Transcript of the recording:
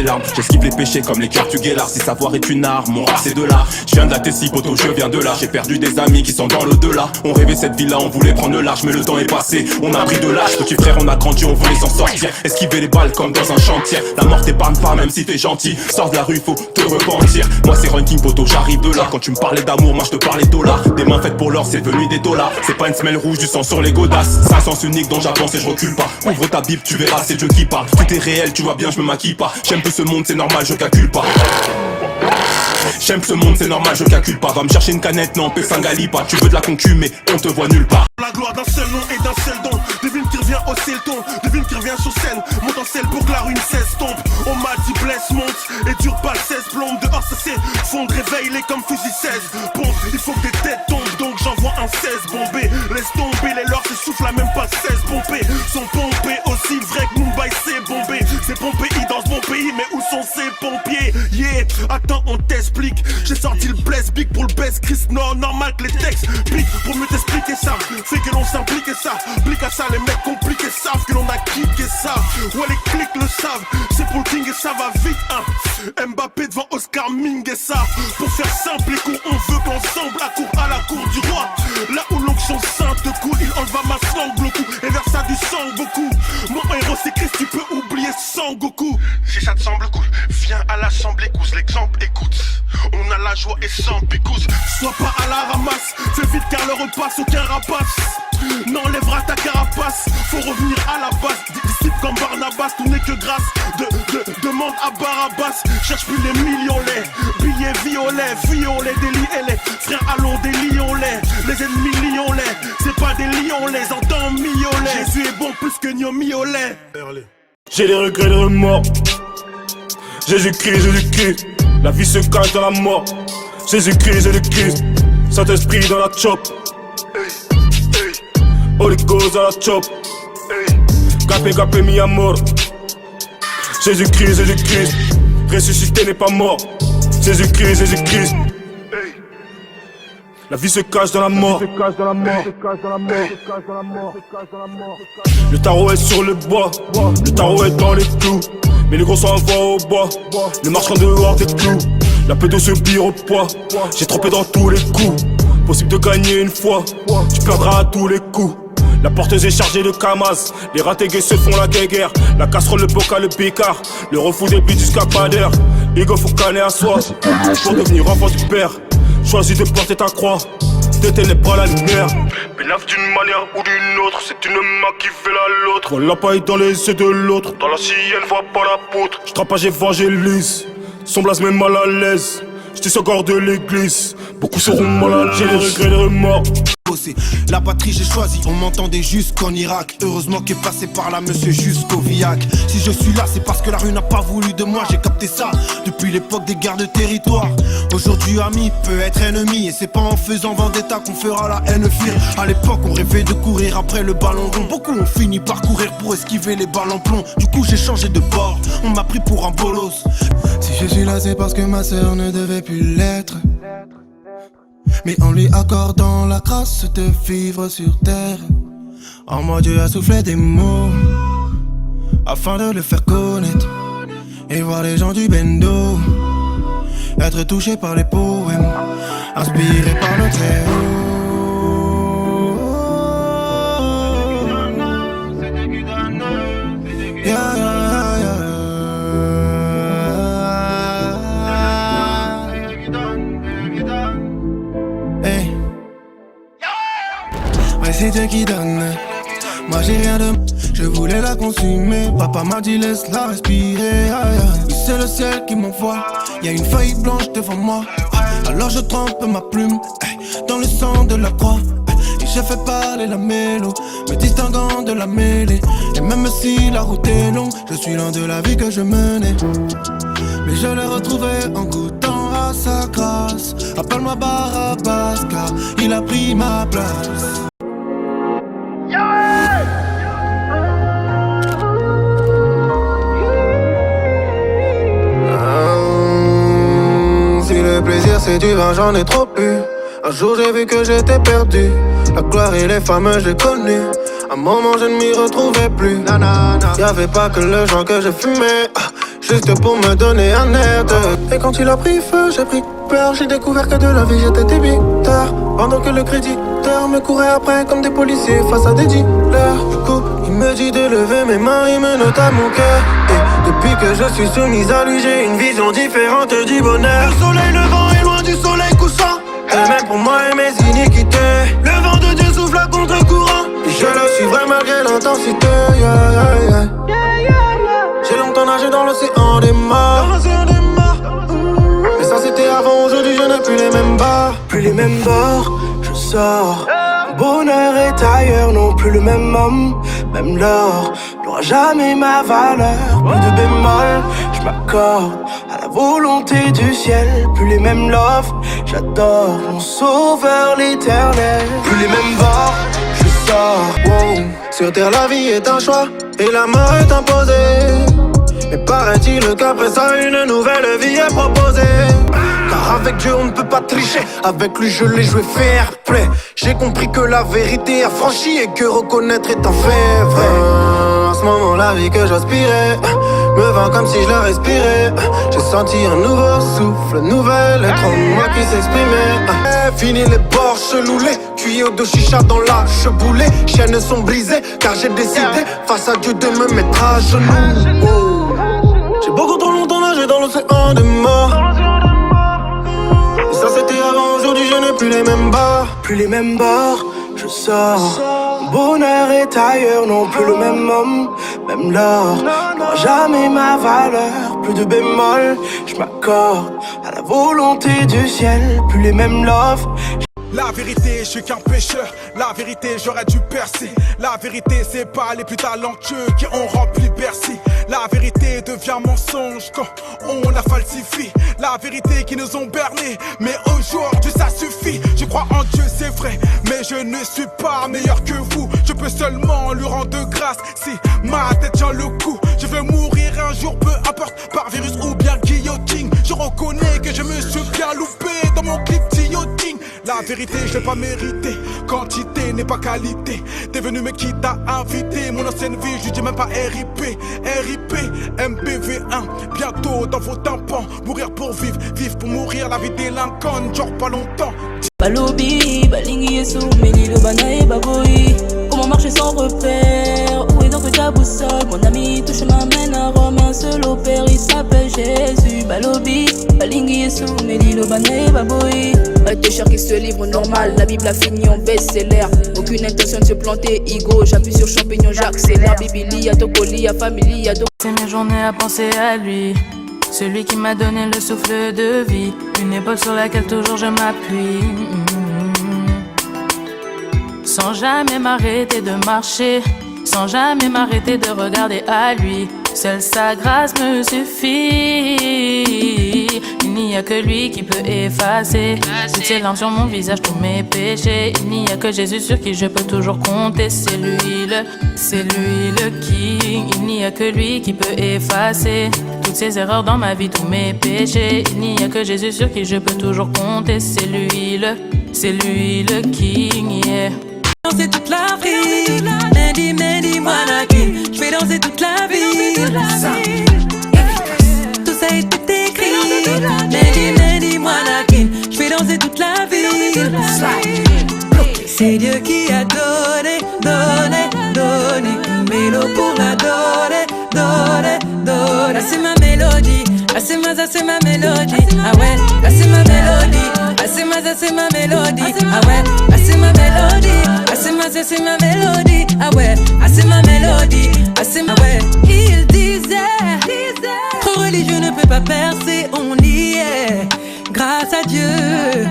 larmes, j'esquive les péchés comme les cœurs du guélard. Si savoir est une arme, mon rap c'est de là. Je viens de la Tessie, poto, je viens de là. J'ai perdu des amis qui sont dans l'au-delà. On rêvait cette vie là, on voulait prendre le large, mais le temps est passé, on a pris de l'âge. Petit frère, on a grandi, on voulait s'en sortir. Esquiver les balles comme dans un chantier. La mort t'épargne pas même si t'es gentil. Sors de la rue, faut te repentir. Moi c'est ranking poto, j'arrive de là. Quand tu me parlais d'amour, moi je te parlais dollars. Des mains faites pour l'or, c'est venu des dollars. C'est pas une semelle rouge, du sang sur les godasses. C'est un sens unique dont j'avance et je recule pas. Ouvre ta bible, tu verras, c'est Dieu qui parle. Tout est réel, tu vois bien, je me maquille pas. J'aime peu ce monde, c'est normal, je calcule pas. J'aime ce monde, c'est normal, je calcule pas. Va me chercher une canette, non, Pessingali pas. Tu veux de la concu, mais on te voit nulle part. La gloire d'un seul nom et d'un seul don. Devine qui revient hausser le ton. Devine qui revient sur scène. Monte en selle pour que la rune cesse tombe. On m'a dit blesse, monte. Et dure pas le 16 plombe. Dehors ça s'effondre, réveille-les comme fusil 16. Bon, il faut que des têtes tombent. Donc j'envoie un 16 bombé. Laisse tomber les leurs, s'essoufflent à même pas 16 pompés. Sont pompés aussi vrai que Mumbai c'est bombé. C'est pompé, ils dansent mon pays. Mais où sont ces pompiers? Yeah, attends, on t'explique. J'ai sorti le bless big pour le best Chris. Non, normal que les textes piquent pour mieux t'expliquer ça. Fait que l'on s'implique et ça. Plique à ça, les mecs compliqués savent que l'on a kické ça. Ouais, les clics le savent. C'est pour le king et ça va vite, hein. Mbappé devant Oscar Ming et ça. Pour faire simple, les coups, on veut qu'ensemble accourt à la cour du roi. Là où l'onction sainte coule, il enleva ma sangle au cou et versa du sang beaucoup. Mon héros c'est Christ, tu peux oublier Sangoku. Si ça te semble cool, viens à l'assemblée, écoute l'exemple, écoute. On a la joie et sans picouse. Sois pas à la ramasse, fais vite car le repasse, aucun rapace n'enlèvera ta carapace. Faut revenir à la base, disciple comme Barnabas. Tout n'est que grâce, demande à Barabas. Cherche plus les millions, les billets violets, des frères allons des lions, les ennemis lions, c'est pas des lions, les entends miauler. Jésus est bon plus que Nio Miolet. J'ai des regrets, des remords. Jésus-Christ, la vie se cache dans la mort. Jésus-Christ, Saint-Esprit dans la chop. Holy Ghost dans la chop. Capé, mis à mort. Jésus-Christ, ressuscité n'est pas mort. Jésus-Christ, la vie se cache dans la mort. Le tarot est sur le bois, le tarot est dans les clous. Mais les gros s'envoient au bois, le marchand dehors des clous. La pédo se bire au poids, j'ai trompé dans tous les coups. Possible de gagner une fois, tu perdras à tous les coups. La porteuse est chargée de camas, les ratés gays se font la guéguerre. La casserole, le bocal, le bicard, le refou des bits jusqu'à pas d'air. Ego faut canner à soi, pour devenir enfant du père. Choisis de porter ta croix, de ténèbres à la lumière. Mais lave d'une manière ou d'une autre, c'est une main qui fait la l'autre. Vois la paille dans les yeux de l'autre, dans la sienne vois pas la poutre. J'trapage évangélise, son blase met mal à l'aise. J'tisse encore de l'église, beaucoup seront mal à l'aise. J'ai des regrets, des remords. La patrie j'ai choisi, on m'entendait jusqu'en Irak. Heureusement qu'est passé par là monsieur jusqu'au Viac. Si je suis là c'est parce que la rue n'a pas voulu de moi. J'ai capté ça depuis l'époque des guerres de territoire. Aujourd'hui ami peut être ennemi, et c'est pas en faisant vendetta qu'on fera la haine fuir. À l'époque on rêvait de courir après le ballon rond. Beaucoup ont fini par courir pour esquiver les balles en plomb. Du coup j'ai changé de bord, on m'a pris pour un bolos. Si je suis là c'est parce que ma sœur ne devait plus l'être, mais en lui accordant la grâce de vivre sur terre. En moi Dieu a soufflé des mots afin de le faire connaître et voir les gens du bendo être touchés par les poèmes, inspirés par le très haut. Yeah, yeah, yeah. Hey. Ouais, c'est Dieu qui donne. Moi j'ai rien de... Je voulais la consumer. Papa m'a dit laisse-la respirer. Oui, c'est le ciel qui m'envoie. Y'a une feuille blanche devant moi. Alors je trempe ma plume dans le sang de la croix. Et je fais parler la mélo, me distinguant de la mêlée. Et même si la route est longue, je suis loin de la vie que je menais. Mais je l'ai retrouvé en goûtant à sa grâce. Appelle-moi Barabas car il a pris ma place. Si le plaisir c'est du vin, j'en ai trop bu. Un jour j'ai vu que j'étais perdu. La gloire et les femmes j'ai connu. Un moment je ne m'y retrouvais plus. Y'avait pas que le joint que je fumais. Je juste pour me donner un air de... Et quand il a pris feu, j'ai pris peur. J'ai découvert que de la vie j'étais débiteur, pendant que le créditeur me courait après comme des policiers face à des dealers. Du coup, il me dit de lever mes mains, il me note à mon cœur. Et depuis que je suis soumise à lui, j'ai une vision différente du bonheur. Le soleil levant est loin du soleil couchant, et même pour moi et mes iniquités, le vent de Dieu souffle à contre-courant, et je le suivrai malgré l'intensité. J'ai longtemps nagé dans l'océan des morts, mais ça c'était avant, aujourd'hui je n'ai plus les mêmes bords. Plus les mêmes bords, je sors. Mon bonheur est ailleurs, non plus le même homme. Même l'or n'aura jamais ma valeur. Plus de bémol, je m'accorde à la volonté du ciel. Plus les mêmes loves, j'adore mon sauveur l'éternel. Plus les mêmes bords, je sors. Wow. Sur terre la vie est un choix et la mort est imposée. Mais paraît-il qu'après ça une nouvelle vie est proposée. Car avec Dieu on ne peut pas tricher, avec lui je l'ai joué fair play. J'ai compris que la vérité a franchi et que reconnaître est un fait vrai. En ce moment la vie que j'aspirais me vint comme si je la respirais. J'ai senti un nouveau souffle, nouvel être en moi qui s'exprimait. Fini les bords chelous, les tuyaux de chicha dans la cheboulée. Chaînes sont brisées car j'ai décidé face à Dieu de me mettre à genoux. Oh. J'ai beaucoup trop longtemps nagé dans l'océan des morts. Et ça c'était avant, aujourd'hui je n'ai plus les mêmes bords. Plus les mêmes bords, je sors. Mon bonheur est ailleurs, non plus le même homme. Même l'or n'aura jamais ma valeur. Plus de bémol, je m'accorde à la volonté du ciel. Plus les mêmes loves. La vérité, je suis qu'un pêcheur. La vérité, j'aurais dû percer. La vérité, c'est pas les plus talentueux qui ont rempli Bercy. La vérité devient mensonge quand on la falsifie. La vérité qui nous ont bernés, mais aujourd'hui ça suffit. Je crois en Dieu, c'est vrai, mais je ne suis pas meilleur que vous. Je peux seulement lui rendre grâce si ma tête tient le coup. Je veux mourir un jour, peu importe, par virus ou bien guillotine. Je reconnais que je me suis bien loupé dans mon clip guillotine. La vérité, je l'ai pas mérité. Quantité n'est pas qualité. T'es venu me quitter à inviter. Mon ancienne vie, je dis même pas RIP. RIP, MPV1. Bientôt dans vos tympans. Mourir pour vivre, vivre pour mourir. La vie délinquante, genre pas longtemps. Balobi, balingi et soumeli, le banae baboui. Comment marcher sans repère? Où est donc ta boussole? Mon ami, tout chemin mène à Rome. Un seul au père, il s'appelle Jésus. Balobi, balingi et soumeli, le banae baboui. Un pêcheur qui se livre normal, la Bible a fini en best-seller. Aucune intention de se planter, ego. J'appuie sur champignon, j'accélère. Bibili, à Tokoli, à Family, à C'est mes journées à penser à lui, celui qui m'a donné le souffle de vie, une épaule sur laquelle toujours je m'appuie. Sans jamais m'arrêter de marcher, sans jamais m'arrêter de regarder à lui. Seule sa grâce me suffit. Il n'y a que lui qui peut effacer toutes ces larmes sur mon visage, tous mes péchés. Il n'y a que Jésus sur qui je peux toujours compter. C'est lui le King. Il n'y a que lui qui peut effacer toutes ces erreurs dans ma vie, tous mes péchés. Il n'y a que Jésus sur qui je peux toujours compter. C'est lui le King, yeah. Danser toute la vie, Mandy, Wanaki. Je vais danser toute la vie. Tout ça est tout écrit. Mandy, Wanaki. Je vais danser toute la vie. C'est Dieu qui a donné une mélodie pour la donner. Là c'est ma mélodie, là c'est ma mélodie. Ah ouais, là c'est ma mélodie. Là c'est ma mélodie. Ah ouais, là c'est ma mélodie. Là c'est ma mélodie. Ah ouais, là c'est ma mélodie. Là c'est ma ouais. Il disait, trop religieux ne peut pas percer. On y est, grâce à Dieu.